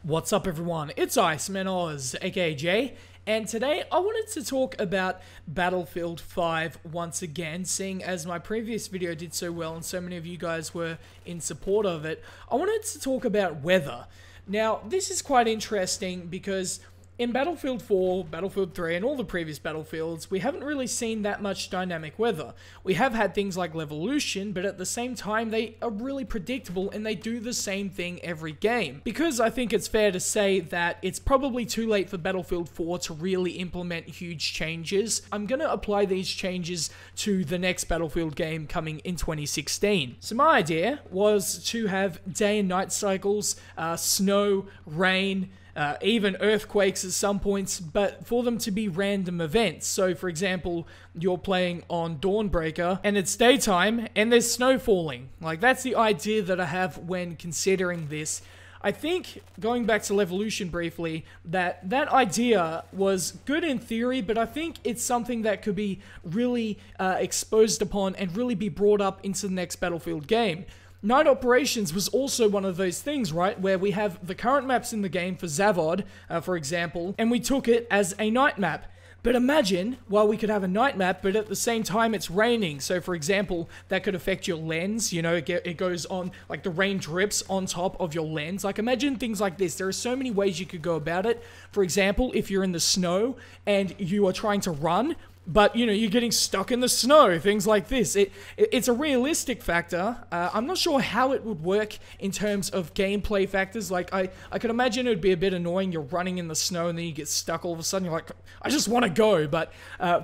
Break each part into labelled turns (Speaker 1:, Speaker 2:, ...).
Speaker 1: What's up everyone, it's Iceman Oz, aka Jay, and today I wanted to talk about Battlefield 5 once again, seeing as my previous video did so well and so many of you guys were in support of it. I wanted to talk about weather. Now, this is quite interesting because in Battlefield 4, Battlefield 3, and all the previous Battlefields, we haven't really seen that much dynamic weather. We have had things like Levolution, but at the same time, they are really predictable and they do the same thing every game. Because I think it's fair to say that it's probably too late for Battlefield 4 to really implement huge changes, I'm going to apply these changes to the next Battlefield game coming in 2016. So my idea was to have day and night cycles, snow, rain, even earthquakes at some points, but for them to be random events. So for example, you're playing on Dawnbreaker and it's daytime and there's snow falling. Like, that's the idea that I have when considering this. I think, going back to Levolution briefly, that idea was good in theory, but I think it's something that could be really exposed upon and really be brought up into the next Battlefield game. Night Operations was also one of those things, right, where we have the current maps in the game for Zavod, for example, and we took it as a night map. But imagine, while we could have a night map, but at the same time it's raining. So for example, that could affect your lens, you know, it goes on, like the rain drips on top of your lens. Like, imagine things like this. There are so many ways you could go about it. For example, if you're in the snow and you are trying to run, but, you know, you're getting stuck in the snow, things like this. It's a realistic factor. I'm not sure how it would work in terms of gameplay factors. Like, I could imagine it would be a bit annoying. You're running in the snow and then you get stuck all of a sudden. You're like, I just want to go. But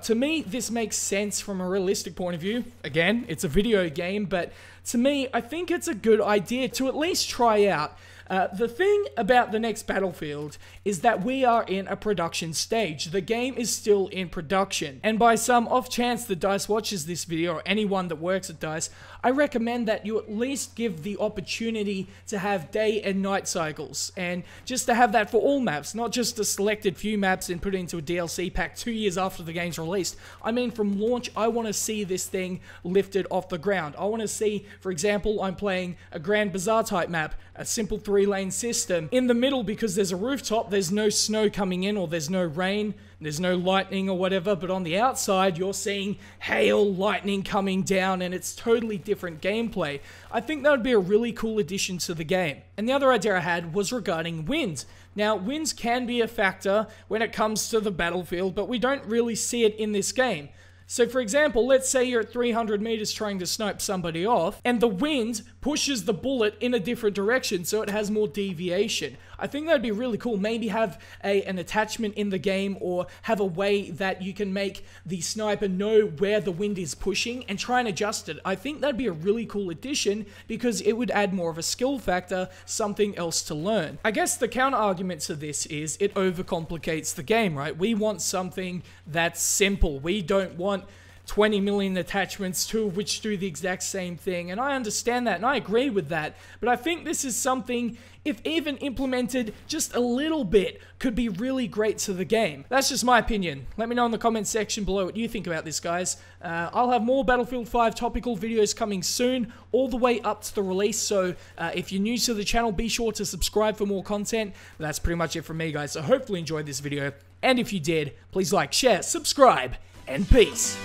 Speaker 1: to me, this makes sense from a realistic point of view. Again, it's a video game, but to me, I think it's a good idea to at least try out. The thing about the next Battlefield is that we are in a production stage. The game is still in production. And by some off chance that DICE watches this video, or anyone that works at DICE, I recommend that you at least give the opportunity to have day and night cycles. And just to have that for all maps, not just a selected few maps and put it into a DLC pack 2 years after the game's released. I mean, from launch, I want to see this thing lifted off the ground. I want to see, for example, I'm playing a Grand Bazaar type map, a simple 3-lane system. In the middle, because there's a rooftop, there's no snow coming in or there's no rain, there's no lightning or whatever, but on the outside, you're seeing hail, lightning coming down, and it's totally different gameplay. I think that would be a really cool addition to the game. And the other idea I had was regarding wind. Now, winds can be a factor when it comes to the Battlefield, but we don't really see it in this game. So for example, let's say you're at 300 meters trying to snipe somebody off, and the wind pushes the bullet in a different direction, so it has more deviation. I think that'd be really cool. Maybe have an attachment in the game, or have a way that you can make the sniper know where the wind is pushing and try and adjust it. I think that'd be a really cool addition because it would add more of a skill factor, something else to learn. I guess the counter argument to this is it overcomplicates the game, right? We want something that's simple. We don't want 20 million attachments, two of which do the exact same thing, and I understand that and I agree with that, but I think this is something, if even implemented just a little bit, could be really great to the game. That's just my opinion. Let me know in the comments section below what you think about this, guys. I'll have more Battlefield 5 topical videos coming soon, all the way up to the release, so if you're new to the channel, be sure to subscribe for more content. But that's pretty much it from me, guys, so hopefully you enjoyed this video, and if you did, please like, share, subscribe, and peace.